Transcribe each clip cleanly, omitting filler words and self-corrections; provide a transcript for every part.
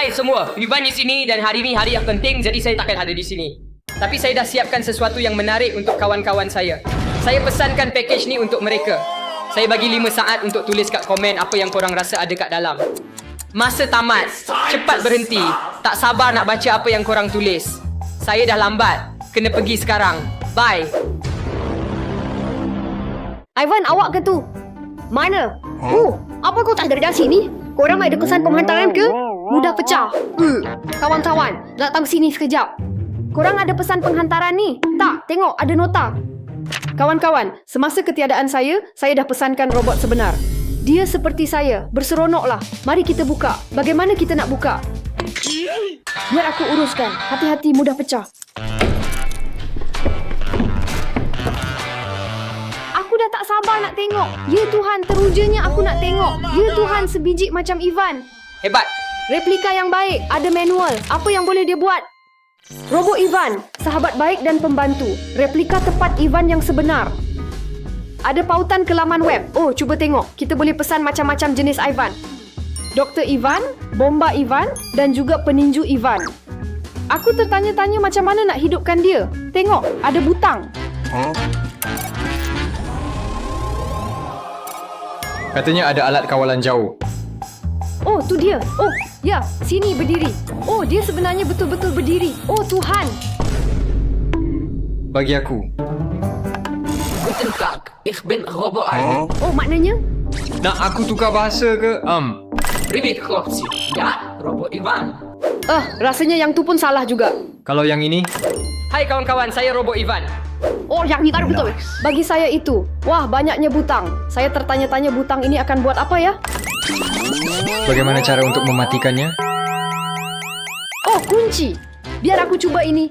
Hai semua, Ivan di sini dan hari ini hari yang penting jadi saya takkan ada di sini. Tapi saya dah siapkan sesuatu yang menarik untuk kawan-kawan saya. Saya pesankan package ni untuk mereka. Saya bagi 5 saat untuk tulis kat komen apa yang korang rasa ada kat dalam. Masa tamat, cepat berhenti. Tak sabar nak baca apa yang korang tulis. Saya dah lambat, kena pergi sekarang. Bye. Ivan, awak ke tu? Mana? Apa kau tak dari sini? Korang ada kesan penghantaran ke? Mudah pecah. Kawan-kawan, datang sini sekejap. Korang ada pesan penghantaran ni? Tak, tengok ada nota. Kawan-kawan, semasa ketiadaan saya dah pesankan robot sebenar. Dia seperti saya, berseronoklah. Mari kita buka. Bagaimana kita nak buka? Biar aku uruskan. Hati-hati, mudah pecah. Aku dah tak sabar nak tengok. Ya Tuhan, terujanya aku nak tengok. Ya Tuhan, sebiji macam Ivan. Hebat. Replika yang baik, ada manual. Apa yang boleh dia buat? Robot Ivan, sahabat baik dan pembantu. Replika tepat Ivan yang sebenar. Ada pautan ke laman web. Oh, cuba tengok. Kita boleh pesan macam-macam jenis Ivan. Dr. Ivan, Bomba Ivan dan juga Peninju Ivan. Aku tertanya-tanya macam mana nak hidupkan dia. Tengok, ada butang. Katanya ada alat kawalan jauh. Oh, tu dia. Oh, ya, sini berdiri. Oh, dia sebenarnya betul-betul berdiri. Oh, Tuhan. Bagi aku. Guten Tag, ich bin Robot. Oh, maknanya? Nak aku tukar bahasa ke? Привет, хлопцы. Я Robot Ivan. Rasanya yang tu pun salah juga. Kalau yang ini? Hai kawan-kawan, saya Robot Ivan. Oh, yang ni kan betul. Bagi saya itu. Wah, banyaknya butang. Saya tertanya-tanya butang ini akan buat apa ya? Bagaimana cara untuk mematikannya? Oh, kunci. Biar aku cuba ini.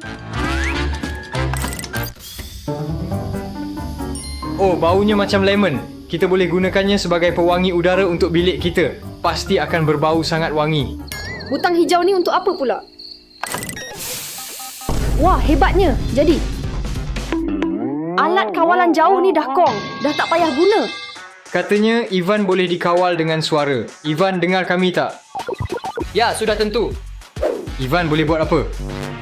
Oh, baunya macam lemon. Kita boleh gunakannya sebagai pewangi udara untuk bilik kita. Pasti akan berbau sangat wangi. Butang hijau ni untuk apa pula? Wah, hebatnya. Jadi, alat kawalan jauh ni dah kong. Dah tak payah guna. Katanya Ivan boleh dikawal dengan suara. Ivan, dengar kami tak? Ya, sudah tentu. Ivan boleh buat apa?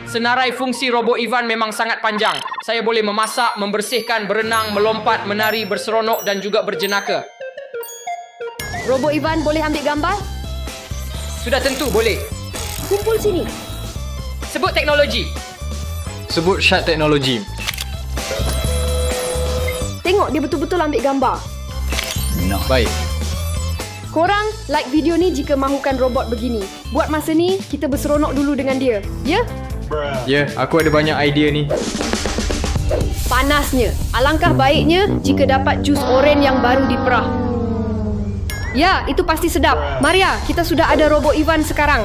Senarai fungsi robot Ivan memang sangat panjang. Saya boleh memasak, membersihkan, berenang, melompat, menari, berseronok dan juga berjenaka. Robot Ivan boleh ambil gambar? Sudah tentu boleh. Kumpul sini. Sebut teknologi. Sebut Shad Teknologi. Tengok, dia betul-betul ambil gambar. Baik. Korang like video ni jika mahukan robot begini. Buat masa ni, kita berseronok dulu dengan dia. Ya? Ya, aku ada banyak idea ni. Panasnya. Alangkah baiknya jika dapat jus oren yang baru diperah. Ya, itu pasti sedap. Maria, kita sudah ada robot Ivan sekarang.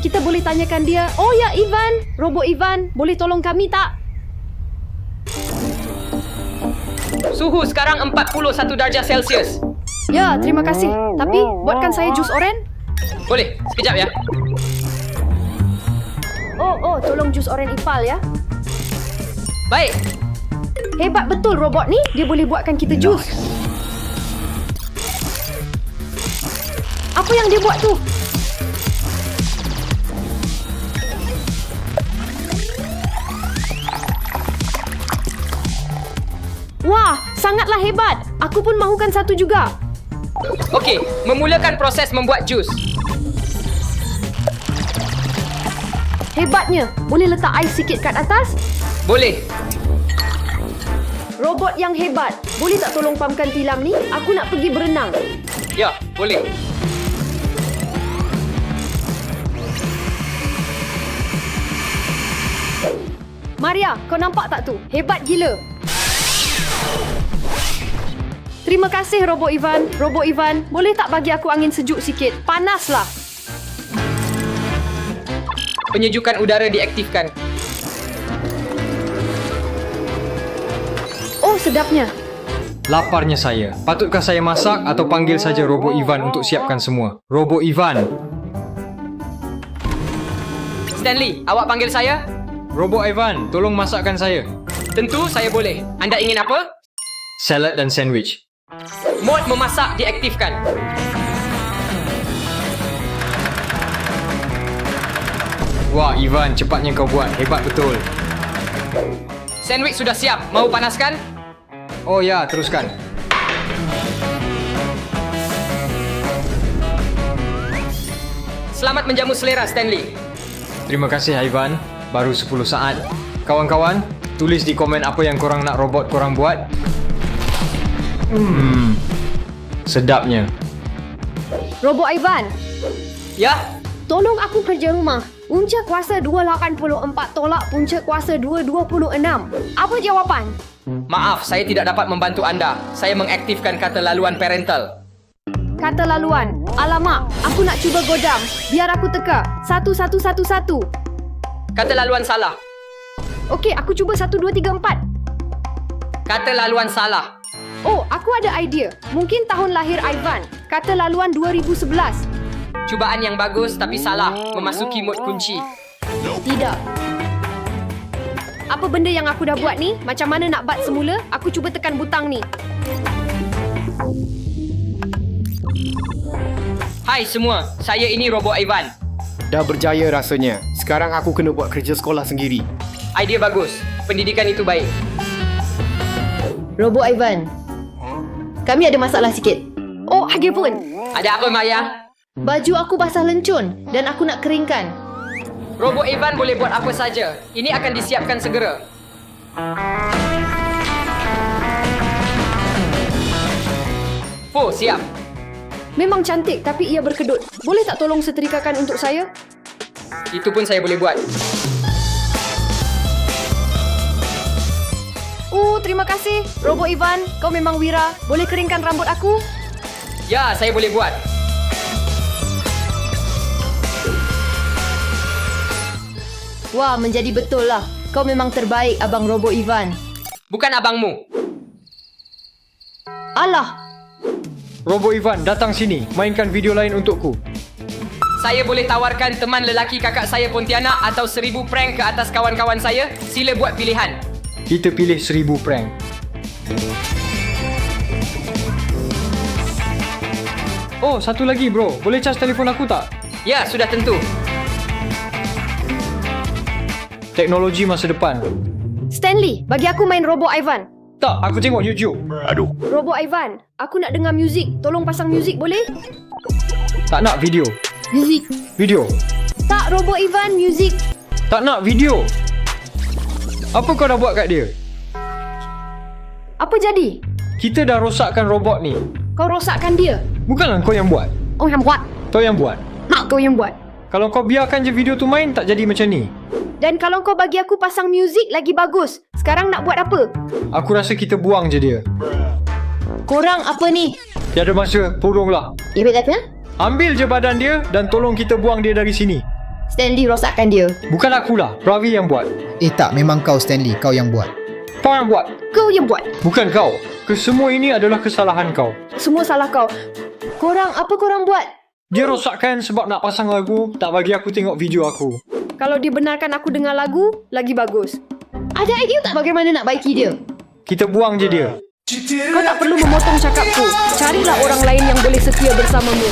Kita boleh tanyakan dia, "Oh ya Ivan, robot Ivan, boleh tolong kami tak?" Suhu sekarang 41 darjah Celsius. Ya, terima kasih. Tapi, buatkan saya jus oren. Boleh, sekejap ya. Oh, tolong jus oren Ipal ya. Baik. Hebat betul robot ni, dia boleh buatkan kita jus. Apa yang dia buat tu? Wah, sangatlah hebat. Aku pun mahukan satu juga. Okey, memulakan proses membuat jus. Hebatnya. Boleh letak ais sikit kat atas? Boleh. Robot yang hebat. Boleh tak tolong pamkan tilam ni? Aku nak pergi berenang. Ya, boleh. Maria, kau nampak tak tu? Hebat gila. Terima kasih Robot Ivan. Robot Ivan, boleh tak bagi aku angin sejuk sikit? Panaslah. Penyejukan udara diaktifkan. Oh, sedapnya. Laparnya saya. Patutkah saya masak atau panggil saja Robot Ivan untuk siapkan semua? Robot Ivan. Stanley, awak panggil saya? Robot Ivan, tolong masakkan saya. Tentu saya boleh. Anda ingin apa? Salad dan sandwich. Mod memasak diaktifkan. Wah, Ivan, cepatnya kau buat. Hebat betul. Sandwich sudah siap. Mau panaskan? Oh ya, teruskan. Selamat menjamu selera, Stanley. Terima kasih, Ivan. Baru 10 saat. Kawan-kawan, tulis di komen apa yang korang nak robot korang buat. Sedapnya. Robot Ivan, Ya? tolong aku kerja rumah. Punca kuasa 284 tolak punca kuasa 226. Apa jawapan? Maaf, saya tidak dapat membantu anda. Saya mengaktifkan kata laluan parental. Kata laluan. Alamak, aku nak cuba godam. Biar aku teka. 1111. Kata laluan salah. Okey, aku cuba 1, 2, 3, 4. Kata laluan salah. Oh, aku ada idea. Mungkin tahun lahir Ivan. Kata laluan 2011. Cubaan yang bagus tapi salah. Memasuki mod kunci. Tidak. Apa benda yang aku dah buat ni? Macam mana nak bat semula? Aku cuba tekan butang ni. Hai semua, saya ini Robot Ivan. Dah berjaya rasanya. Sekarang aku kena buat kerja sekolah sendiri. Idea bagus. Pendidikan itu baik. Robot Ivan. Kami ada masalah sikit. Oh, ada pun. Ada apa, Maya? Baju aku basah lencun dan aku nak keringkan. Robot Ivan boleh buat apa saja. Ini akan disiapkan segera. Oh, siap. Memang cantik tapi ia berkedut. Boleh tak tolong setrikakan untuk saya? Itu pun saya boleh buat. Terima kasih. Robot Ivan, kau memang wira. Boleh keringkan rambut aku? Ya, saya boleh buat. Wah, menjadi betul lah. Kau memang terbaik, Abang Robot Ivan. Bukan abangmu. Alah, Robo Ivan, datang sini. Mainkan video lain untukku. Saya boleh tawarkan teman lelaki kakak saya Pontianak atau 1000 prank ke atas kawan-kawan saya. Sila buat pilihan. Kita pilih 1000 prank. Oh, satu lagi bro. Boleh cas telefon aku tak? Ya, sudah tentu. Teknologi masa depan. Stanley, bagi aku main Robot Ivan. Tak, aku tengok YouTube. Robot Ivan, aku nak dengar muzik. Tolong pasang muzik boleh? Tak nak video. Muzik. Video. Tak, Robot Ivan, muzik. Tak nak video. Apa kau dah buat kat dia? Apa jadi? Kita dah rosakkan robot ni. Kau rosakkan dia. Bukanlah kau yang buat. Oh, yang buat. Kau yang buat. Mak kau yang buat. Kalau kau biarkan je video tu main, tak jadi macam ni. Dan kalau kau bagi aku pasang muzik lagi bagus. Sekarang nak buat apa? Aku rasa kita buang je dia. Korang apa ni? Tiada masa, tolonglah. Ya, betul. Ambil je badan dia dan tolong kita buang dia dari sini. Stanley rosakkan dia. Bukan akulah, Ravi yang buat. Tak, memang kau Stanley, kau yang buat. Kau yang buat. Kau yang buat. Bukan kau. Kesemua ini adalah kesalahan kau. Semua salah kau. Apa korang buat? Dia rosakkan sebab nak pasang lagu, tak bagi aku tengok video aku. Kalau dibenarkan aku dengar lagu, lagi bagus. Ada idea tak bagaimana nak baiki dia? Kita buang je dia. Kau tak perlu memotong cakapku. Carilah orang lain yang boleh setia bersamamu.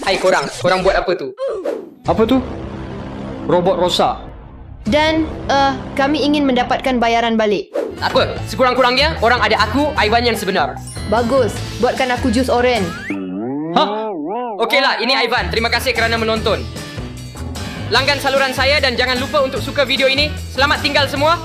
Hai korang buat apa tu? Apa tu? Robot rosak. Dan, kami ingin mendapatkan bayaran balik. Apa? Sekurang-kurangnya, orang ada aku, Ivan yang sebenar. Bagus, buatkan aku jus oren. Hah? Okeylah, ini Ivan. Terima kasih kerana menonton. Langgan saluran saya dan jangan lupa untuk suka video ini. Selamat tinggal semua.